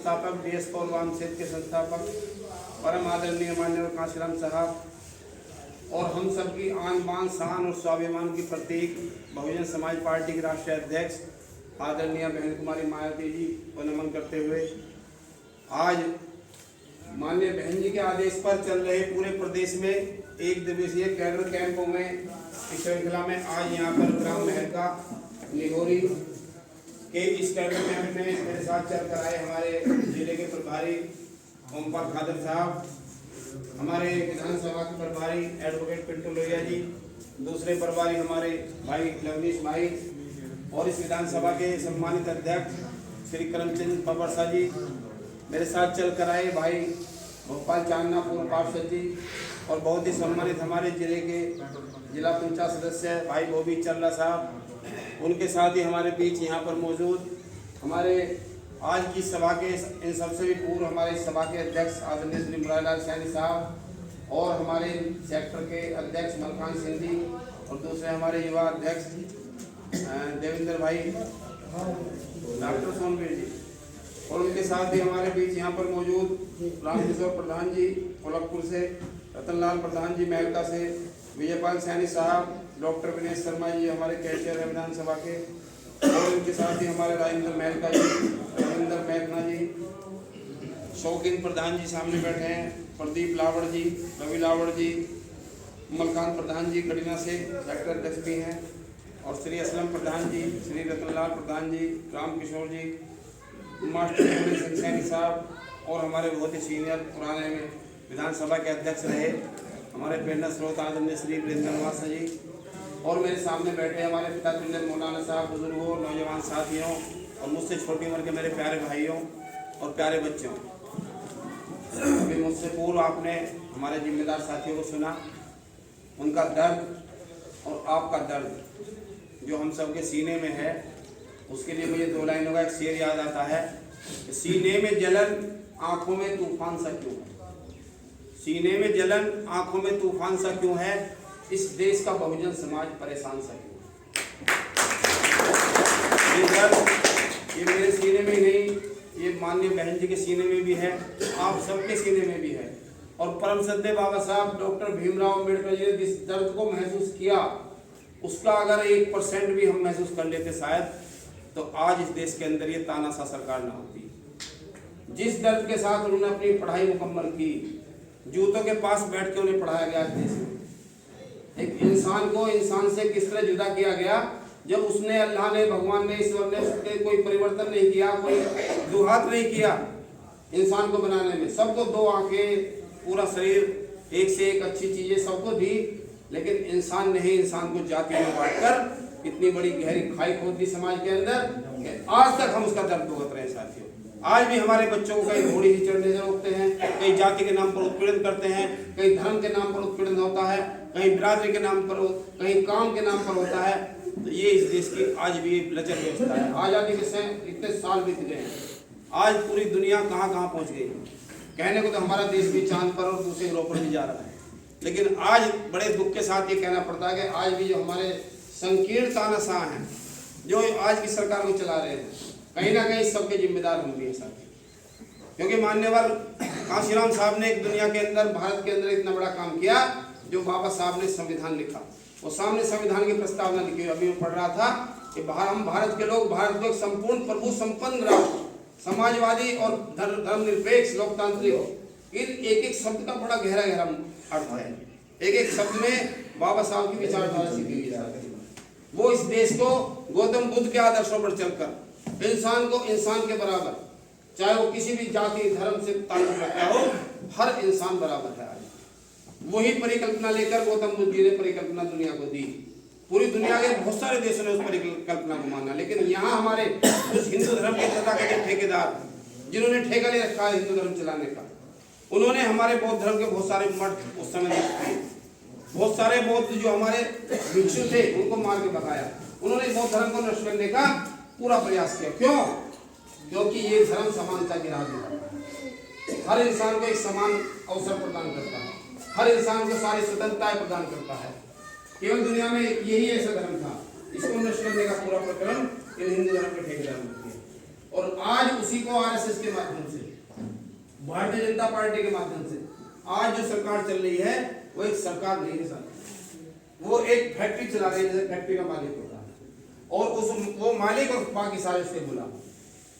संस्थापक, DS Paul वामसेन के संस्थापक, परम आदरणीय माननीय कांशीराम साहब और हम सबकी आन बान शान और स्वाभिमान की प्रतीक बहुजन समाज पार्टी के राष्ट्रीय अध्यक्ष आदरणीय बहन कुमारी मायावती जी को नमन करते हुए आज माननीय बहन जी के आदेश पर चल रहे पूरे प्रदेश में एक दिवसीय कैडर कैंपों में इस श्रृंखला में आज यहाँ पर ग्राम महल का निगोरी के इस कैडर कैंप में मेरे साथ चल कर आए हमारे जिले के प्रभारी ओमपाल खादर साहब, हमारे विधानसभा के प्रभारी एडवोकेट पिंटू लोहिया जी, दूसरे प्रभारी हमारे भाई लवनीश भाई और इस विधानसभा के सम्मानित अध्यक्ष श्री करमचंद पबरसा जी, मेरे साथ चल कर आए भाई भोपाल चांदना पूर्व पार्षद जी और बहुत ही सम्मानित हमारे जिले के जिला पंचायत सदस्य भाई बोबी चल्ला साहब, उनके साथ ही हमारे बीच यहाँ पर मौजूद हमारे आज की सभा के इन सबसे भी पूर्व हमारे सभा के अध्यक्ष आदरणीय श्री मुरारीलाल सैनी साहब और हमारे सेक्टर के अध्यक्ष मलकान सिंह जी और दूसरे हमारे युवा अध्यक्ष देवेंद्र भाई डॉक्टर सोनवीर जी और उनके साथ ही हमारे बीच यहाँ पर मौजूद रामकिशोर प्रधान जी कोलकपुर से, रतनलाल प्रधान जी मेहता से, विजयपाल सैनी साहब, डॉक्टर विनेश शर्मा जी हमारे कैशियर है विधानसभा के और उनके साथ ही हमारे राजेंद्र मेहता जी, रविंद्र मेघना जी, शौकीन प्रधान जी सामने बैठे हैं, प्रदीप लावड़ जी, रवि लावड़ जी, मलकान प्रधान जी गढ़ीना से सेक्टर अध्यक्ष भी हैं और श्री असलम प्रधान जी, श्री रतनलाल प्रधान जी, राम किशोर जी, मास्टर सिंह सैनी साहब और हमारे बहुत ही सीनियर पुराने में विधानसभा के अध्यक्ष रहे हमारे प्रेरणा स्रोत आदरणीय श्री वीरेंद्र निवास जी और मेरे सामने बैठे हमारे पिता तुल्य मौलाना साहब, बुजुर्गों, नौजवान साथियों और मुझसे छोटी उम्र के मेरे प्यारे भाइयों और प्यारे बच्चों। अभी मुझसे पूर्व आपने हमारे जिम्मेदार साथियों को सुना, उनका दर्द और आपका दर्द जो हम सबके सीने में है, उसके लिए मुझे 2 लाइनों का एक शेर याद आता है, सीने में जलन आंखों में तूफान सा क्यों है, सीने में जलन आंखों में तूफान सा क्यों है, इस देश का बहुजन समाज परेशान सा क्यों है। ये दर्द ये मेरे सीने में नहीं, ये माननीय बहन जी के सीने में भी है, आप सबके सीने में भी है और परम श्रद्धेय बाबा साहब डॉक्टर भीमराव अम्बेडकर जी ने जिस दर्द को महसूस किया उसका अगर 1% भी हम महसूस कर लेते शायद तो आज इस देश के अंदर ये तानाशाह सरकार ना होती। जिस दर्द के साथ उन्होंने अपनी पढ़ाई मुकम्मल की, जूतों के पास बैठ के उन्हें पढ़ाया गया देश में, एक इंसान को इंसान से किस तरह जुदा किया गया जब उसने अल्लाह ने, भगवान ने, ईश्वर ने उसके कोई परिवर्तन नहीं किया, कोई दुहात नहीं किया इंसान को बनाने में, सबको 2 आंखें, पूरा शरीर, एक से एक अच्छी चीजें सबको दी, लेकिन इंसान ने ही इंसान को जाति में बांटकर इतनी बड़ी गहरी खाई खोद दी समाज के अंदर, आज तक हम उसका दर्द भुगत रहे हैं साथियों। आज भी हमारे बच्चों को कहीं घोड़ी ही चढ़ने से रोकते हैं, कहीं जाति के नाम पर उत्पीड़न करते हैं, कहीं धर्म के नाम पर उत्पीड़न होता है, कहीं बिरादरी के नाम पर, कहीं काम के नाम पर होता है। तो ये इस देश की आज भी लचर व्यवस्था है। आज़ादी के इतने साल बीत गए हैं, आज पूरी दुनिया कहाँ कहाँ पहुँच गई। कहने को तो हमारा देश भी चांद पर और दूसरे ग्रहों पर भी जा रहा है, लेकिन आज बड़े दुख के साथ ये कहना पड़ता है कि आज भी जो हमारे संकीर्ण तानाशाह हैं जो आज की सरकार को चला रहे हैं, कहीं ना कहीं सबके जिम्मेदार होंगे साथी, क्योंकि मान्यवर कांशीराम साहब ने एक दुनिया के अंदर, भारत के अंदर इतना बड़ा काम किया जो बाबा साहब ने संविधान लिखा, वो सामने संविधान की प्रस्तावना लिखी। अभी मैं पढ़ रहा था कि हम भारत के लोग भारत को एक संपूर्ण प्रभु संपन्न राष्ट्र, समाजवादी और धर्मनिरपेक्ष लोकतांत्रिक, इन एक एक शब्द का बड़ा गहरा गहरा अर्थ है। एक एक शब्द में बाबा साहब की विचारधारा सीखी हुई है। वो इस देश को गौतम बुद्ध के आदर्शों पर चलकर इंसान को इंसान के बराबर, चाहे वो किसी भी जाति धर्म से ताल्लुक रखता हो, हर इंसान बराबर है। आज वही परिकल्पना लेकर गौतम बुद्ध जी ने परिकल्पना दुनिया को दी। पूरी दुनिया के बहुत सारे देशों ने उस परिकल्पना को माना, लेकिन यहाँ हमारे कुछ हिंदू धर्म के तथाकथित ठेकेदार जिन्होंने ठेका ले रखा है हिंदू धर्म चलाने का, उन्होंने हमारे बौद्ध धर्म के बहुत सारे मठ उस समय किए, बहुत सारे बौद्ध जो हमारे भिक्षु थे उनको मार के भगाया। उन्होंने बौद्ध धर्म को नष्ट करने का पूरा प्रयास किया। क्यों? क्योंकि ये धर्म समानता की राह दिखाता है, हर इंसान को एक समान अवसर प्रदान करता है, हर इंसान को सारी स्वतंत्रताएं प्रदान करता है। केवल दुनिया में यही ऐसा धर्म था, इसको नष्ट करने का पूरा प्रकरण इन हिंदू धर्म के ठेकेदार ने किया। और आज उसी को आरएसएस के माध्यम से, भारतीय जनता पार्टी के माध्यम से आज जो सरकार चल रही है वो एक सरकार नहीं है साहब, वो एक फैक्ट्री चला रही है, जैसे फैक्ट्री का मालिक होता है और वो मालिक और बाकी सारे उसके गुलाम।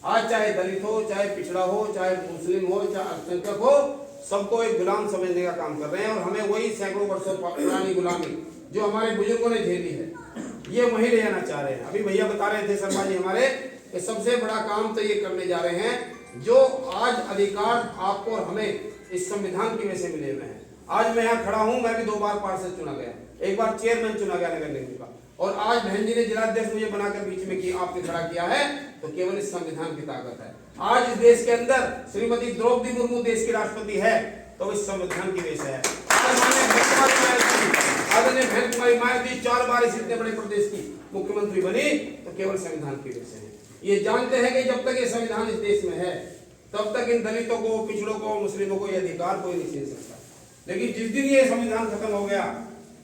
आज चाहे दलित हो, चाहे पिछड़ा हो, चाहे मुस्लिम हो, चाहे अल्पसंख्यक हो, सबको एक गुलाम समझने का काम कर रहे हैं। और हमें वही सैकड़ों वर्षों पुरानी गुलामी जो हमारे बुजुर्गों ने झेली है, ये वही ले जाना चाह रहे हैं। अभी भैया बता रहे थे शर्मा जी हमारे, कि सबसे बड़ा काम तो ये करने जा रहे हैं जो आज अधिकार आपको और हमें इस संविधान की वजह से मिले हुए हैं। आज मैं यहाँ खड़ा हूँ, मैं भी 2 बार पार्षद चुना गया, एक बार चेयरमैन चुना गया नगर निगम का, और आज बहन जी ने जिलाध्यक्ष मुझे बनाकर बीच में किया, आपने खड़ा किया है, तो केवल इस संविधान की ताकत है। आज इस देश के अंदर श्रीमती द्रौपदी मुर्मू देश की राष्ट्रपति है, तो इस संविधान की वजह से है। आदरणीय बहन कुमारी मायावती 4 बार इस इतने बड़े प्रदेश की मुख्यमंत्री बनी, तो केवल संविधान की वजह से है। ये जानते हैं कि जब तक ये संविधान इस देश में है, तब तक इन दलितों को, पिछड़ों को, मुस्लिमों को ये अधिकार कोई नहीं छीन सकता। लेकिन जिस दिन ये संविधान खत्म हो गया,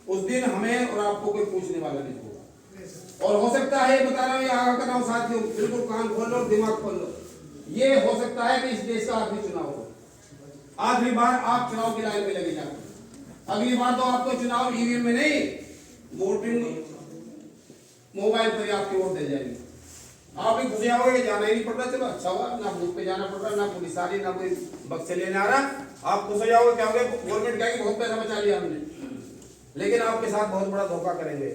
उस दिन हमें और आपको कोई पूछने वाला नहीं होगा। और हो सकता है, बता रहा हूँ, ये आगे कर रहा हूँ साथियों, बिल्कुल कान खोल लो, दिमाग खोल लो, ये हो सकता है कि इस देश का आखिरी चुनाव हो, आखिरी बार आप चुनाव की लाइन में लगे जाते हैं। अगली बार तो आपको चुनाव ईवीएम में नहीं, वोटिंग मोबाइल पर आपकी वोट दे जाएगी। आप भी खुश आओगे, जाना ही नहीं पड़ रहा, चलो अच्छा हुआ, ना बूथ पे जाना पड़ रहा, ना पुलिस आ रही, ना कोई बक्से लेने आ रहा, आप खुश हो जाओगे। क्या होगा, गवर्नमेंट कहेगी बहुत पैसा बचा लिया हमने, लेकिन आपके साथ बहुत बड़ा धोखा करेंगे।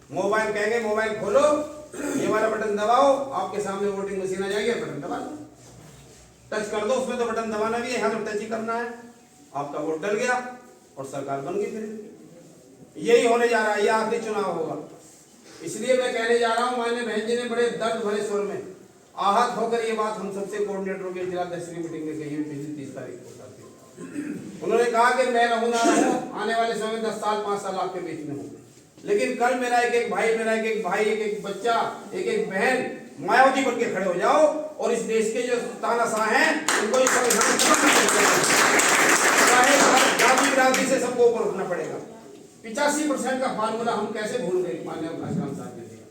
मोबाइल कहेंगे, मोबाइल खोलो, ये वाला बटन दबाओ, आपके सामने वोटिंग मशीन आ जाएगी, बटन दबा दो, टच कर दो, उसमें तो बटन दबाना भी है, यहाँ तो टच ही करना है, आपका वोट डल गया और सरकार बन गई। फिर यही होने जा रहा है, ये आखिरी चुनाव होगा। इसलिए मैं कहने जा रहा हूँ, माननीय बहन जी ने बड़े दर्द भरे स्वर में आहत होकर ये बात हम सबसे कोऑर्डिनेटरों के जिलाध्यक्ष की मीटिंग में कही हुई पिछली 30 तारीख को। उन्होंने कहा कि मैं रहूं ना रहूं, आने वाले समय में 10 साल 5 साल आपके बीच में हूँ, लेकिन कल मेरा एक भाई, एक बच्चा, एक बहन मायावती बन के खड़े हो जाओ और इस देश के जो तानाशाह हैं उनको इस संविधान से सबको ऊपर उठना पड़ेगा। 85% का फार्मूला हम कैसे भूल गए, माननीय काशीराम साहब ने दिया।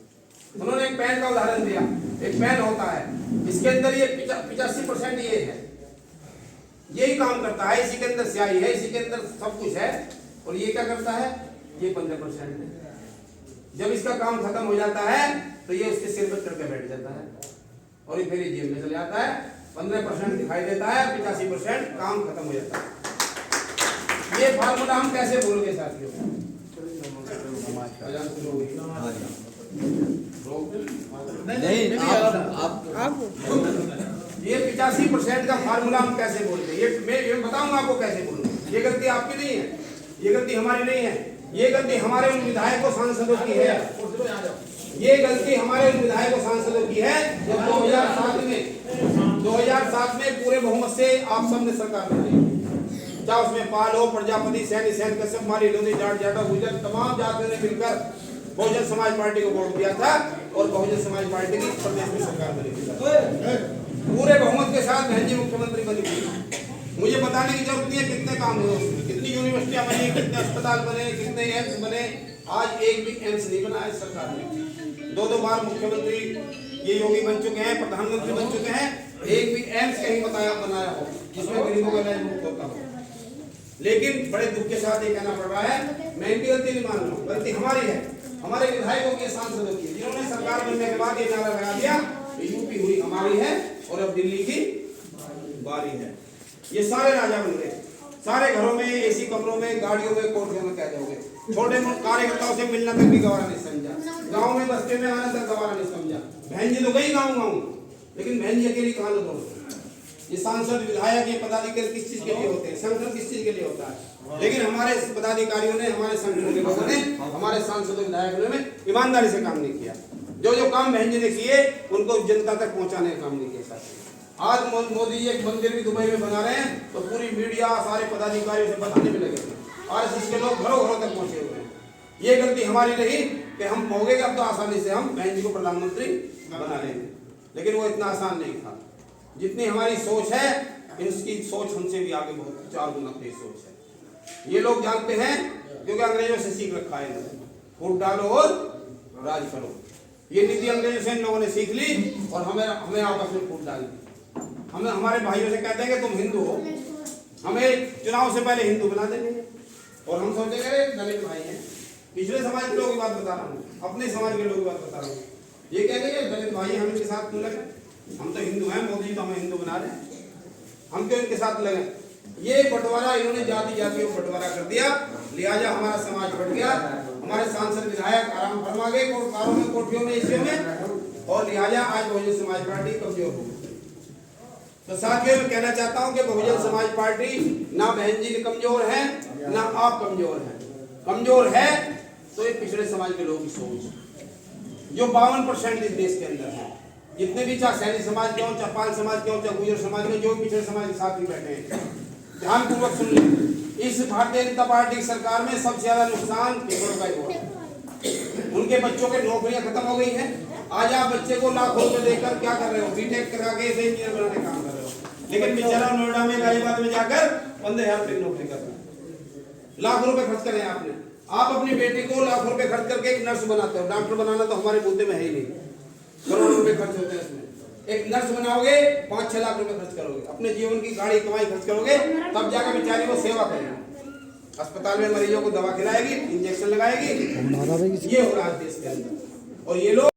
उन्होंने एक पेन का उदाहरण दिया, एक पेन होता है, इसके अंदर ये 85% ये है, यही काम करता है, इसी के अंदर स्याही है, इसी के अंदर सब कुछ है, और ये क्या करता है, ये 15% है। जब इसका काम खत्म हो जाता है तो ये उसके सिर पर चढ़ के बैठ जाता है और ये फिर जेब में चले जाता है। 15% दिखाई देता है, 85% काम खत्म हो जाता है। ये फार्मूला हम कैसे भूल गए साथियों? ये 85% का फार्मूला हम कैसे भूल गए? ये मैं बताऊंगा आपको कैसे भूल गए। ये गलती आपकी नहीं है, ये गलती हमारी नहीं है, ये गलती हमारे उन विधायकों सांसदों की है। ये गलती हमारे उन विधायकों सांसदों की है जब 2007 में पूरे बहुमत से आप सबने सरकार बनाई, चाहे उसमें पाल हो, प्रजापति, सैनी, सैन, कश्यप, माली, लोधी, जाट, जाटा, गुजर, तमाम जातियों ने मिलकर बहुजन समाज पार्टी को वोट दिया था और बहुजन समाज पार्टी की प्रदेश में सरकार बनी थी। पूरे बहुमत के साथ बहन जी मुख्यमंत्री बनी थी। मुझे बताने की जरूरत नहीं है कितने काम हुए उसमें, कितनी यूनिवर्सिटियां बनी, कितने अस्पताल बने, कितने एम्स बने। आज एक भी एम्स नहीं बना है सरकार ने। 2 बार मुख्यमंत्री ये योगी बन चुके हैं, प्रधानमंत्री बन चुके हैं, एक भी एम्स कहीं बनाया हो जिसमें गरीबों का इलाज मुफ्त होता हो। लेकिन बड़े दुख के साथ ये कहना पड़ रहा है, मैं इनकी गलती नहीं मान रहा हूँ, गलती हमारी है, हमारे विधायकों की, सांसदों की, जिन्होंने सरकार बनने के बाद ये नारा लगा दिया यूपी हुई हमारी है और अब दिल्ली की बारी है। ये सारे राजा बन गए, सारे घरों में, एसी कमरों में, गाड़ियों में, कोठरियों में कैद हो गए। छोटे कार्यकर्ताओं से मिलना तक भी गवारा नहीं समझा, गांव में बस्ते में आना तक गवारा नहीं समझा। बहन जी तो गई गाँव, लेकिन बहन जी अकेली कहाँ लो दोस्तों। ये सांसद, विधायक, ये पदाधिकारी किस चीज के लिए होते हैं, संगठन किस चीज के लिए होता है। लेकिन हमारे पदाधिकारियों ने, हमारे संगठन के लोगों ने, हमारे सांसदों, विधायकों ने ईमानदारी से काम नहीं किया। जो काम बहन जी ने किए उनको जनता तक पहुंचाने का काम नहीं किया। आज मोदी जी एक मंदिर भी दुबई में बना रहे हैं तो पूरी मीडिया, सारे पदाधिकारियों से बताने में लगे थे। आरएसएस के लोग घरों घरों तक पहुंचे हुए हैं। ये गलती हमारी रही कि हम होंगे अब तो आसानी से हम बहन जी को प्रधानमंत्री बना लेंगे, लेकिन वो इतना आसान नहीं था। जितनी हमारी सोच है, इसकी सोच हमसे भी आगे बहुत 4 गुना तेज सोच है। ये लोग जानते हैं क्योंकि अंग्रेजों से सीख रखा है, वोट डालो और राज करो। ये नीति अंग्रेजों से इन लोगों ने सीख ली और हमें आपस में फूट डाल दी। हमें हमारे भाइयों से कहते हैं कि तुम हिंदू हो, हमें चुनाव से पहले हिंदू बना देंगे और हम सोचेंगे अरे दलित भाई हैं। पिछले समाज के लोगों की बात बता रहा हूँ, अपने समाज के लोगों की बात बता रहा हूँ। ये कहेंगे दलित भाई हम इनके साथ क्यों लगे, हम तो हिंदू हैं, मोदी जी तो हमें हिंदू बना रहे हैं, हम क्यों इनके साथ लगे। ये बंटवारा इन्होंने जाति जाति को बंटवारा कर दिया, लिहाजा हमारा समाज बढ़ गया। हमारे सांसद विधायक आराम फरमा गए कारों में, कोठियों में, एशियों में, और लिहाजा आज बहुजन समाज पार्टी कमजोर हो गई। तो साथियों मैं कहना चाहता हूं कि बहुजन समाज पार्टी ना बहन जी कमजोर है ना आप कमजोर हैं। कमजोर है तो ये पिछड़े समाज के लोगों की सोच जो 52% इस देश के अंदर है। जितने भी चाहे सैनिक समाज के हों, चाहे पाल समाज के हों, चाहे गुर्जर समाज के, जो पिछड़े समाज के साथ ही बैठे हैं, ध्यानपूर्वक सुन लें। इस भारतीय जनता पार्टी की सरकार में सबसे ज्यादा नुकसान पिछड़ों का ही हुआ। उनके बच्चों के नौकरियां खत्म हो गई हैं। आज आप बच्चे को लाखों रुपए देकर क्या कर रहे हो, बीटेक करा के इसे इंजीनियर बनाने का काम कर रहे हो, लेकिन बेचारा नोएडा में गाजियाबाद में जाकर 15,000 रुपए की नौकरी कर रहा है। लाख रुपए खर्च करें आपने, आप अपनी बेटी को लाख रुपए खर्च करके एक नर्स बनाते हो। डॉक्टर बनाना तो हमारे मुद्दे में है ही नहीं, करोड़ों रुपए खर्च होते हैं इसमें। एक नर्स बनाओगे 5-6 लाख रुपए खर्च करोगे, अपने जीवन की गाड़ी कमाई खर्च करोगे, तब जाकर बेचारी को सेवा करेगी, अस्पताल में मरीजों को दवा खिलाएगी, इंजेक्शन लगाएगी। ये हो रहा है देश के अंदर। और ये लोग